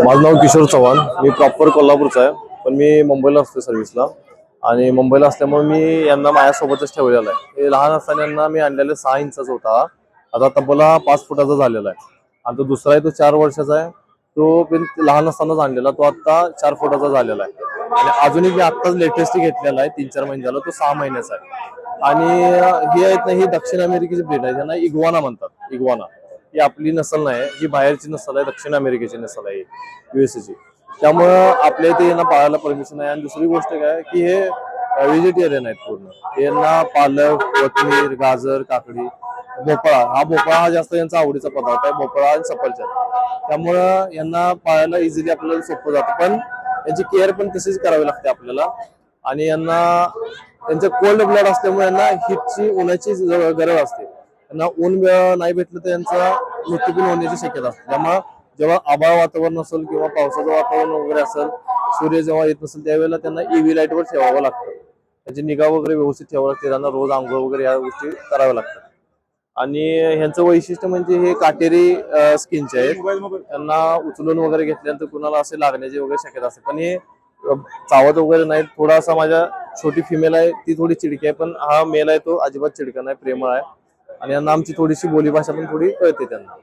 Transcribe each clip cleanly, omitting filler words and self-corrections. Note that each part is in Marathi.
माझं नाव किशोर चव्हाण. मी प्रॉपर कोल्हापूरचा आहे, पण मी मुंबईला असतो सर्व्हिसला. आणि मुंबईला असल्यामुळे मी यांना माझ्यासोबतच ठेवलेला आहे. हे लहान असताना यांना मी आणलेले 6 इंचाचा होता. आता तब्बल 5 फुटाचा झालेला आहे. आणि तो दुसरा आहे तो 4 वर्षाचा आहे. तो पण लहान असतानाच आणलेला, तो आता 4 फुटाचा झालेला आहे. आणि अजूनही मी आत्ताच लेटेस्ट घेतलेला आहे 3-4 महिने झाला, तो 6 महिन्याचा आहे. आणि ही आहेत ना, ही दक्षिण अमेरिकेची ब्रीड आहे, ज्यांना इग्वाना म्हणतात. इग्वाना ही आपली नसल नाही, ही बाहेरची नसल आहे, दक्षिण अमेरिकेची नसल आहे, USA ची. त्यामुळं आपल्या इथे यांना पाळायला परमिशन आहे. आणि दुसरी गोष्ट काय की हे व्हेजिटेरियन आहेत पूर्ण. यांना पालक, कोथिंबीर, गाजर, काकडी, भोपळा हा जास्त यांचा आवडीचा पदार्थ आहे. भोपळा आणि सफरचंद. त्यामुळं यांना पाळायला इझिली आपल्याला सोपं जातं, पण यांची केअर पण तशीच करावी लागते आपल्याला. आणि यांना त्यांचं कोल्ड ब्लड असल्यामुळे यांना हीटची, उन्हाची गरज असते. त्यांना ऊन नाही भेटलं तर यांचा मृत्यू पण होण्याची शक्यता असते. त्यामुळे जेव्हा आभाळ वातावरण असेल किंवा पावसाचं वातावरण वगैरे असेल, सूर्य जेव्हा येत नसेल, त्यावेळेला त्यांना EV लाईटवर ठेवावं लागतं. त्याची निगा वगैरे व्यवस्थित ठेवावं लागते. त्यांना रोज आंघोळ वगैरे या गोष्टी कराव्या लागतात. आणि ह्यांचं वैशिष्ट्य म्हणजे हे काटेरी स्किनचे आहेत. त्यांना उचलून वगैरे घेतल्यानंतर कुणाला असे लागण्याची वगैरे शक्यता असते. पण हे चावत वगैरे नाही. थोडासा माझ्या छोटी फिमेल आहे, ती थोडी चिडकी आहे, पण हा मेल आहे तो अजिबात चिडका नाही, प्रेमळ आहे. आणि यांना आमची थोडीशी बोलीभाषा पण थोडी कळते त्यांना.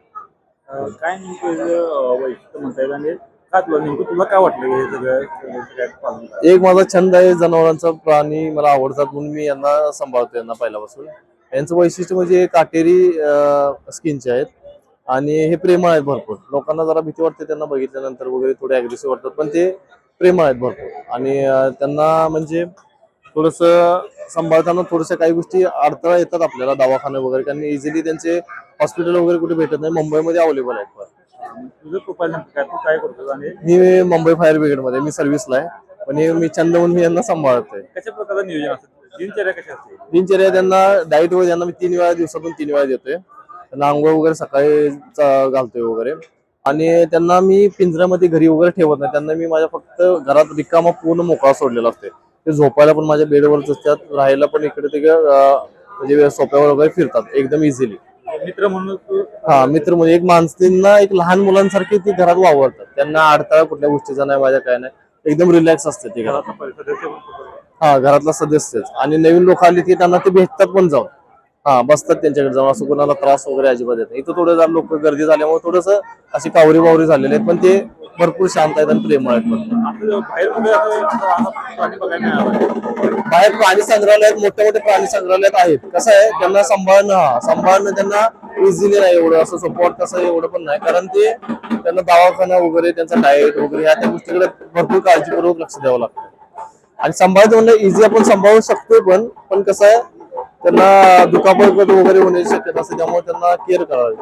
काय नेमकं वैशिष्ट्य म्हणता येईल आणि का तुला काय वाटलं हे सगळं एक माझा छंद आहे जनावरांचा, प्राणी मला आवडतात म्हणून मी यांना सांभाळतो यांना पहिल्यापासून. यांचं वैशिष्ट्य म्हणजे काटेरी स्किनचे आहेत आणि हे प्रेमळ आहेत भरपूर. लोकांना जरा भीती वाटते त्यांना बघितल्यानंतर वगैरे, थोडे अग्रेसिव्ह वाटतात, पण ते प्रेमळ आहेत भरपूर. आणि त्यांना म्हणजे थोडस सांभाळताना थोडस काही गोष्टी अडथळा येतात आपल्याला, दवाखाने वगैरे, कारण इझिली त्यांचे हॉस्पिटल वगैरे कुठे भेटत नाही. मुंबईमध्ये अवेलेबल आहेत. तुझं प्रोफाईल काय, तू काय करतो आणि मी मुंबई फायर ब्रिगेडमध्ये मी सर्व्हिसला आहे, पण मी छंद म्हणून मी यांना सांभाळतोय. कशा प्रकारचं नियोजन असतं, दिनचर्या कशी असते? दिनचर्या त्यांना डाईट वगैरे त्यांना मी 3 वेळा दिवसातून 3 वेळा देतोय. त्यांना आंघोळ वगैरे सकाळी घालतोय वगैरे. आणि त्यांना मी पिंजऱ्यामध्ये घरी वगैरे ठेवत नाही. त्यांना मी माझ्या फक्त घरात रिकामा पूर्ण मोकळा सोडलेला असते. ते झोपायला पण माझ्या बेडवरच असतात, राहायला पण इकडे तिकडे म्हणजे सोप्यावर वगैरे फिरतात एकदम इझिली. मित्र म्हणून मित्र म्हणजे एक माणसांना, एक लहान मुलांसारखी ती घरात वावरतात. त्यांना अडथळा कुठल्या गोष्टीचा नाही, माझ्या काय नाही, एकदम रिलॅक्स असते ती घरात. घरातला सदस्यच. आणि नवीन लोक आली की त्यांना ते भेटतात पण जाऊन, बसतात त्यांच्याकडे जाऊन. असं कोणाला त्रास वगैरे अजिबात येत नाही. इथं थोडं जर लोक गर्दी झाल्यामुळे थोडस अशी कावरी बावरी झालेले आहेत, पण ते भरपूर शांत आहेत आणि प्रेमळ आहेत. बाहेर प्राणी संग्रहालयात, मोठे मोठे प्राणी संग्रहालयात आहेत. कसं आहे, त्यांना सांभाळणं त्यांना इझिली नाही एवढं असं सपोर्ट कसं एवढं पण नाही, कारण ते त्यांना दवाखाना वगैरे, त्यांचा डाएट वगैरे ह्या त्या गोष्टीकडे भरपूर काळजीपूर्वक लक्ष द्यावं लागतं. आणि सांभाळायचं म्हणजे इझी आपण सांभाळू शकतो, पण कसं आहे, त्यांना दुखापत वगैरे होण्याची शक्यता असते, त्यामुळे त्यांना केअर करावी.